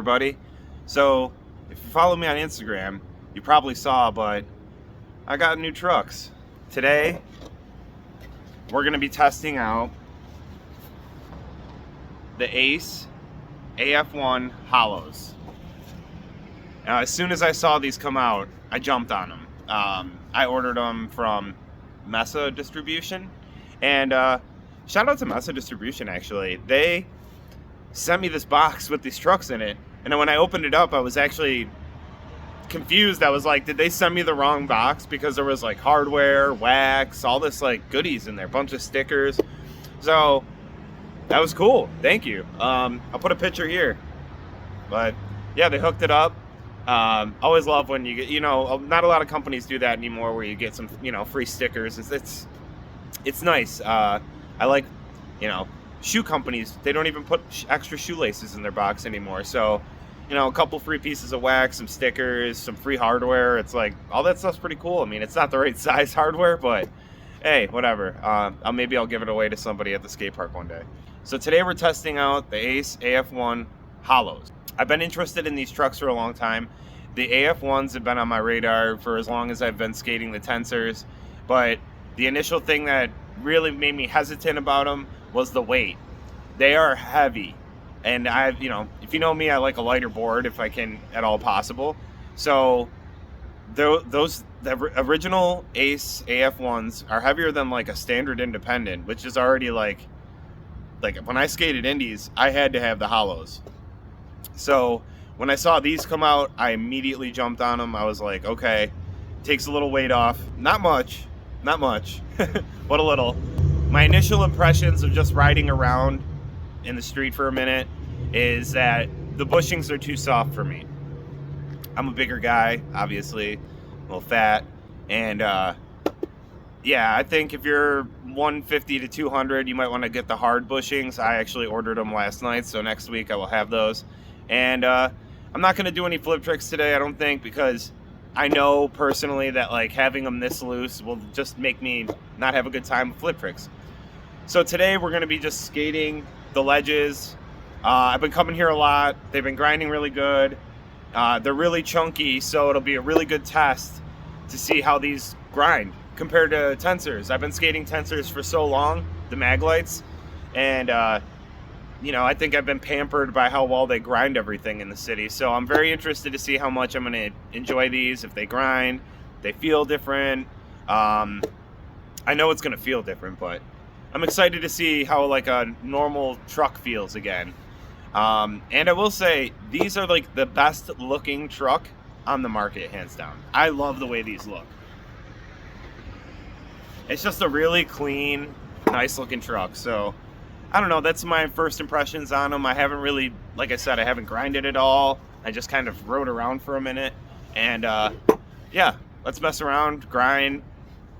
everybody. So if you follow me on Instagram, you probably saw, but I got new trucks. Today we're going to be testing out the Ace Af1 hollows. Now, as soon as I saw these come out, I jumped on them. I ordered them from Mesa Distribution, and shout out to Mesa Distribution, actually. They sent me this box with these trucks in it, and then when I opened it up, I was actually confused. I was like, did they send me the wrong box? Because there was like hardware, wax, all this like goodies in there, bunch of stickers. So that was cool. Thank you. I'll put a picture here. But yeah, they hooked it up. Always love when you get, not a lot of companies do that anymore, where you get some, free stickers. It's nice. I like, shoe companies, they don't even put extra shoelaces in their box anymore. So, a couple free pieces of wax, some stickers, some free hardware. It's like, all that stuff's pretty cool. I mean, it's not the right size hardware, but hey, whatever. Maybe I'll give it away to somebody at the skate park one day. So today we're testing out the Ace Af1 hollows. I've been interested in these trucks for a long time. The Af1s have been on my radar for as long as I've been skating the Tensors, but the initial thing that really made me hesitant about them was the weight. They are heavy, and if you know me, I like a lighter board if I can at all possible. So the original Ace Af1s are heavier than like a standard independent, which is already like when I skated indies, I had to have the hollows. So when I saw these come out, I immediately jumped on them. I was like, okay, takes a little weight off. Not much, but a little. My initial impressions of just riding around in the street for a minute is that the bushings are too soft for me. I'm a bigger guy, obviously, a little fat, and yeah, I think if you're 150 to 200, you might want to get the hard bushings. I actually ordered them last night, so next week I will have those. And I'm not going to do any flip tricks today, I don't think, because I know personally that like having them this loose will just make me not have a good time with flip tricks. So today we're going to be just skating the ledges. I've been coming here a lot. They've been grinding really good. They're really chunky, so it'll be a really good test to see how these grind compared to Tensors. I've been skating Tensors for so long, the Maglites, and I think I've been pampered by how well they grind everything in the city. So I'm very interested to see how much I'm going to enjoy these. If they grind, they feel different. I know it's going to feel different, but I'm excited to see how like a normal truck feels again. And I will say, these are like the best looking truck on the market, hands down. I love the way these look. It's just a really clean, nice looking truck. So I don't know, that's my first impressions on them. I haven't really, like I said, I haven't grinded at all. I just kind of rode around for a minute. And yeah, let's mess around, grind,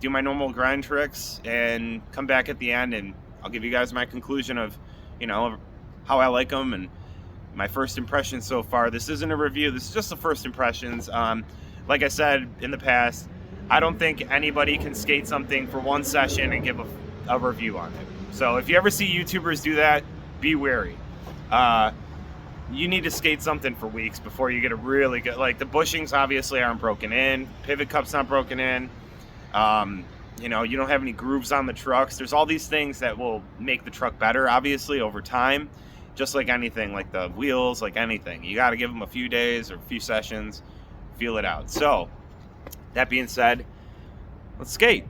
do my normal grind tricks, and come back at the end and I'll give you guys my conclusion of, how I like them and my first impressions so far. This isn't a review, this is just the first impressions. Like I said in the past, I don't think anybody can skate something for one session and give a review on it. So if you ever see YouTubers do that, be wary. You need to skate something for weeks before you get a really good, like the bushings obviously aren't broken in, pivot cup's not broken in, you don't have any grooves on the trucks. There's all these things that will make the truck better, obviously, over time, just like anything, like the wheels, like anything. You got to give them a few days or a few sessions, feel it out. So that being said, let's skate.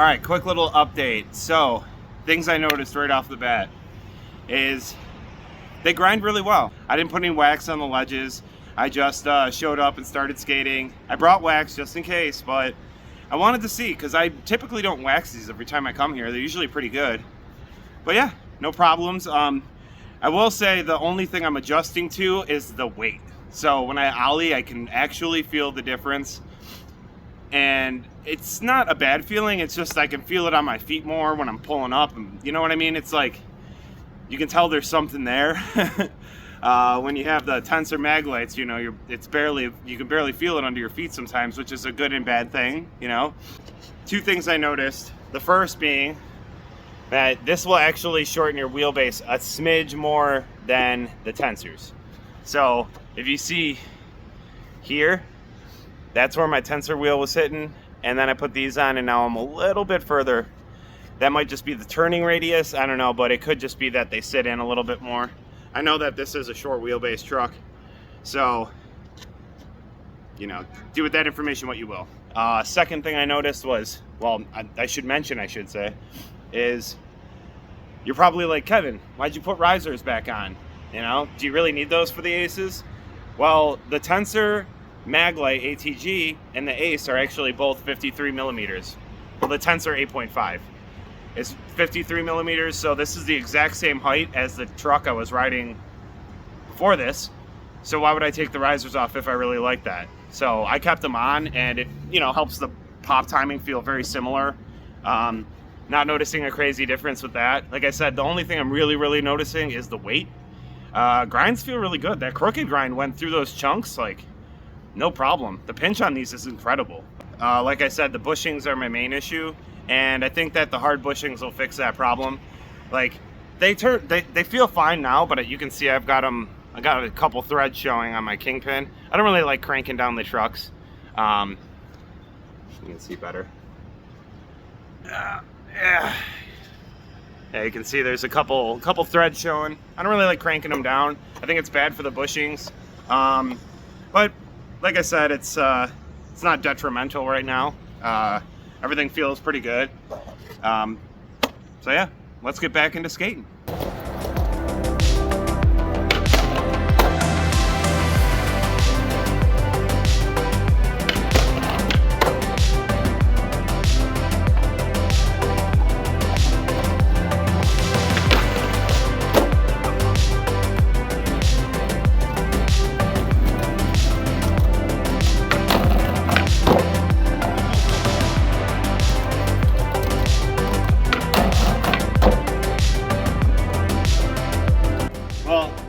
right, quick little update. So, things I noticed right off the bat is they grind really well. I didn't put any wax on the ledges. I just showed up and started skating. I brought wax just in case, but I wanted to see because I typically don't wax these every time I come here. They're usually pretty good. But yeah, no problems. I will say the only thing I'm adjusting to is the weight. So when I ollie, I can actually feel the difference. And it's not a bad feeling. It's just I can feel it on my feet more when I'm pulling up. And you know what I mean? It's like you can tell there's something there. When you have the tensor mag lights, you know, you can barely feel it under your feet sometimes, which is a good and bad thing, you know. Two things I noticed. The first being that this will actually shorten your wheelbase a smidge more than the tensors. So if you see here, that's where my tensor wheel was hitting, and then I put these on and now I'm a little bit further. That might just be the turning radius, I don't know, but it could just be that they sit in a little bit more. I know that this is a short wheelbase truck, so, you know, do with that information what you will. Second thing I noticed was, well, I should say, is you're probably like, Kevin, why'd you put risers back on? You know, do you really need those for the Aces? Well, the Tensor, Maglite, ATG, and the Ace are actually both 53 millimeters. Well, the Tensor 8.5 is 53 millimeters, so this is the exact same height as the truck I was riding before this. So why would I take the risers off if I really like that? So I kept them on, and it, you know, helps the pop timing feel very similar. Not noticing a crazy difference with that. Like I said, the only thing I'm really noticing is the weight. Grinds feel really good. That crooked grind went through those chunks like no problem. The pinch on these is incredible. Like I said, the bushings are my main issue, and I think that the hard bushings will fix that problem. Like they feel fine now, but you can see I got a couple threads showing on my kingpin. I don't really like cranking down the trucks. You can see better. Yeah, you can see there's a couple threads showing. I don't really like cranking them down. I think it's bad for the bushings. But like I said, it's not detrimental right now. Everything feels pretty good. So yeah, let's get back into skating.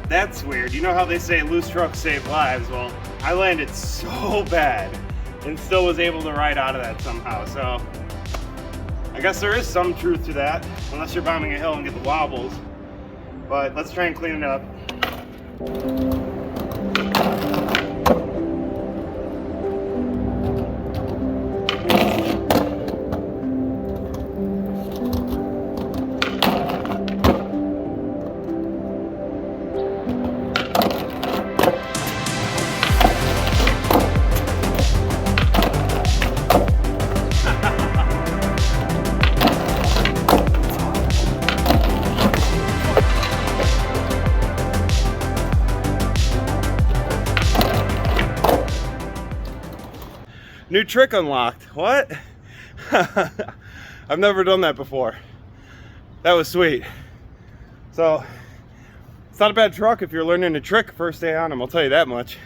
That's weird. You know how they say loose trucks save lives? Well, I landed so bad and still was able to ride out of that somehow. So I guess there is some truth to that, unless you're bombing a hill and get the wobbles. But let's try and clean it up. New trick unlocked. What? I've never done that before. That was sweet. So it's not a bad truck if you're learning a trick first day on them, I'll tell you that much.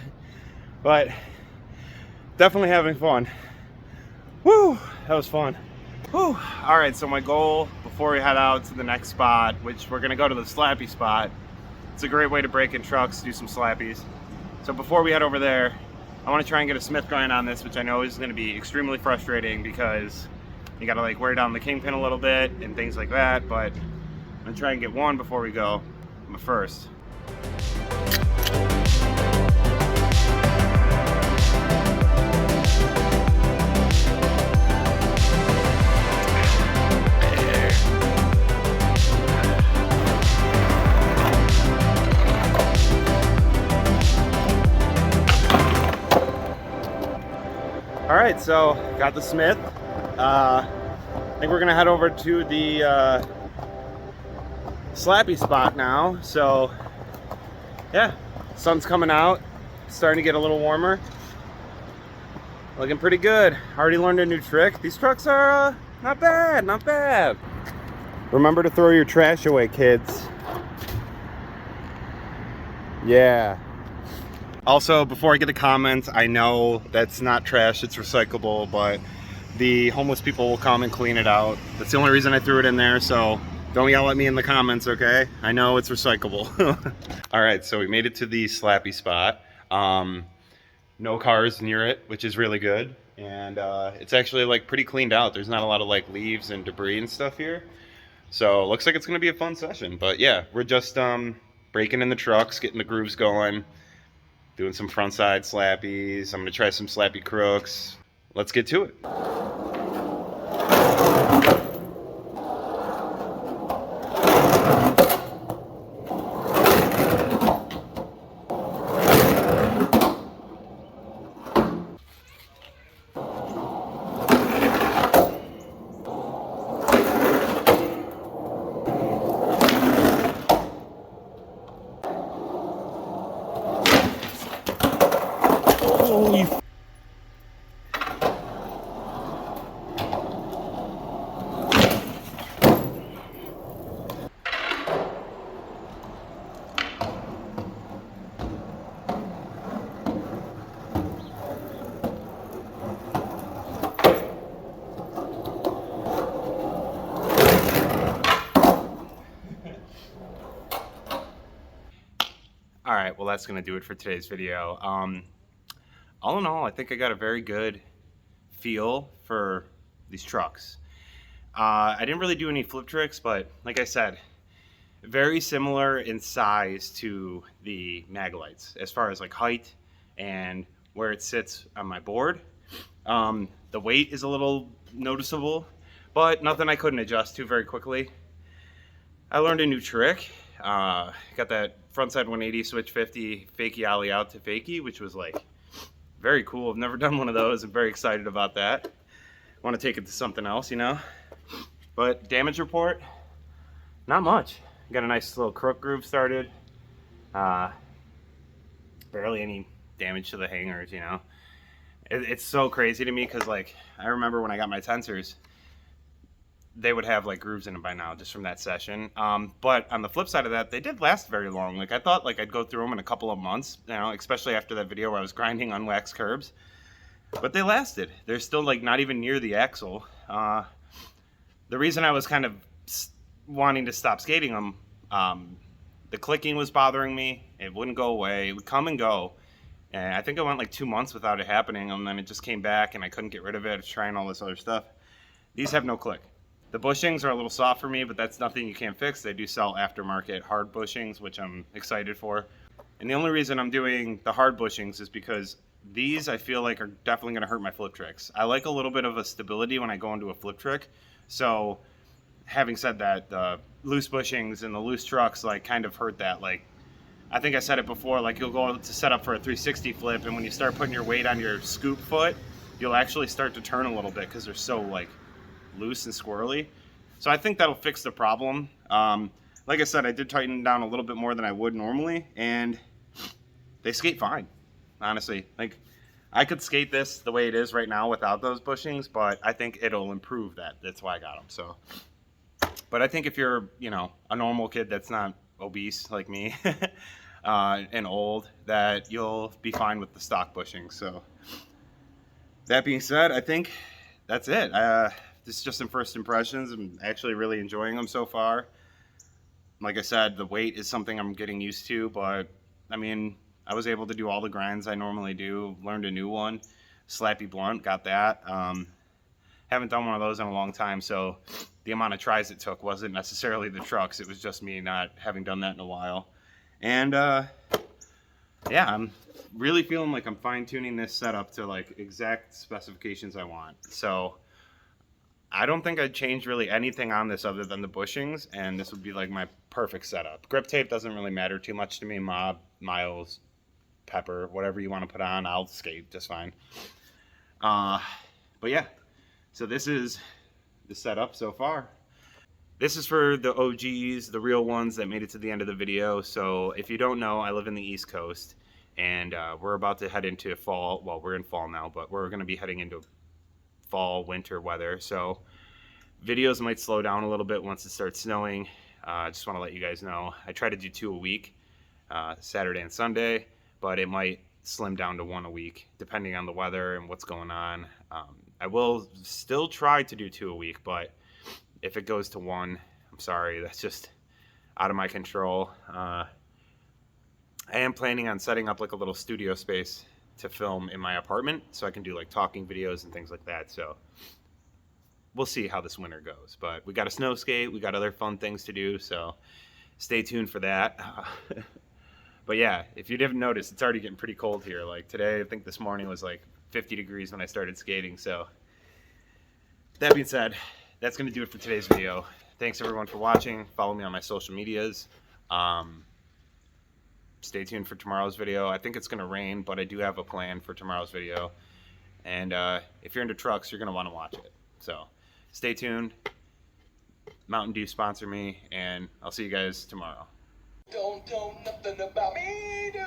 But definitely having fun. Woo, that was fun. Woo. All right, so my goal before we head out to the next spot, which we're gonna go to the slappy spot. It's a great way to break in trucks, do some slappies. So before we head over there, I want to try and get a Smith grind on this, which I know is going to be extremely frustrating because you got to like wear down the kingpin a little bit and things like that, but I'm going to try and get one before we go. I'm a first. All right, so got the Smith. think we're gonna head over to the slappy spot now. So yeah, sun's coming out, it's starting to get a little warmer. Looking pretty good. Already learned a new trick. These trucks are not bad, not bad. Remember to throw your trash away, kids. Yeah. Also, before I get a comment, I know that's not trash, it's recyclable, but the homeless people will come and clean it out. That's the only reason I threw it in there, so don't yell at me in the comments, okay? I know it's recyclable. All right, so we made it to the slappy spot. No cars near it, which is really good. And it's actually like pretty cleaned out. There's not a lot of like leaves and debris and stuff here. So it looks like it's gonna be a fun session. But yeah, we're just breaking in the trucks, getting the grooves going, doing some front side slappies. I'm gonna try some slappy crooks. Let's get to it. Holy All right, well, that's going to do it for today's video. All in all, I think I got a very good feel for these trucks. I didn't really do any flip tricks, but like I said, very similar in size to the Magalites as far as like height and where it sits on my board. The weight is a little noticeable, but nothing I couldn't adjust to very quickly. I learned a new trick. Got that frontside 180 switch 50 fakie ollie out to fakie, which was like very cool. I've never done one of those. I'm very excited about that. I want to take it to something else, you know. But damage report, not much. Got a nice little crook groove started. Barely any damage to the hangers, you know. It's so crazy to me because like I remember when I got my tensors, they would have like grooves in them by now just from that session. But on the flip side of that, they did last very long. Like I thought like I'd go through them in a couple of months, you know, especially after that video where I was grinding unwaxed curbs. But they lasted. They're still like not even near the axle. The reason I was kind of wanting to stop skating them, the clicking was bothering me. It wouldn't go away. It would come and go. And I think I went like 2 months without it happening, and then it just came back and I couldn't get rid of it. I was trying all this other stuff. These have no click. The bushings are a little soft for me, but that's nothing you can't fix. They do sell aftermarket hard bushings, which I'm excited for. And the only reason I'm doing the hard bushings is because these I feel like are definitely going to hurt my flip tricks. I like a little bit of a stability when I go into a flip trick. So having said that, the loose bushings and the loose trucks like kind of hurt that. Like I think I said it before, like you'll go to set up for a 360 flip, and when you start putting your weight on your scoop foot, you'll actually start to turn a little bit because they're so like loose and squirrely. So I think that'll fix the problem. Like I said, I did tighten down a little bit more than I would normally, and they skate fine, honestly. Like I could skate this the way it is right now without those bushings, but I think it'll improve that. That's why I got them. So, but I think if you're, you know, a normal kid that's not obese like me and old, that you'll be fine with the stock bushings. So that being said, I think that's it. This is just some first impressions. I'm actually really enjoying them so far. Like I said, the weight is something I'm getting used to, but I mean, I was able to do all the grinds I normally do. Learned a new one, slappy blunt, got that. Haven't done one of those in a long time, so the amount of tries it took wasn't necessarily the trucks. It was just me not having done that in a while. And yeah, I'm really feeling like I'm fine-tuning this setup to like exact specifications I want. So I don't think I'd change really anything on this other than the bushings, and this would be like my perfect setup. Grip tape doesn't really matter too much to me. Mob, miles, pepper, whatever you want to put on, I'll skate just fine. But yeah, so this is the setup so far. This is for the OGs, the real ones that made it to the end of the video. So if you don't know, I live in the East Coast, and we're about to head into fall. Well, we're in fall now, but we're going to be heading into fall, winter weather. So videos might slow down a little bit once it starts snowing. I just want to let you guys know. I try to do 2 a week, Saturday and Sunday, but it might slim down to 1 a week, depending on the weather and what's going on. I will still try to do 2 a week, but if it goes to 1, I'm sorry, that's just out of my control. I am planning on setting up like a little studio space to film in my apartment, so I can do like talking videos and things like that. So we'll see how this winter goes. But we got a snow skate, we got other fun things to do, so stay tuned for that. But yeah, if you didn't notice, it's already getting pretty cold here. Like today, I think this morning was like 50 degrees when I started skating. So that being said, that's going to do it for today's video. Thanks everyone for watching. Follow me on my social medias. Stay tuned for tomorrow's video. I think it's going to rain, but I do have a plan for tomorrow's video. And if you're into trucks, you're going to want to watch it. So stay tuned. Mountain Dew sponsor me, and I'll see you guys tomorrow. Don't know nothing about me, dude.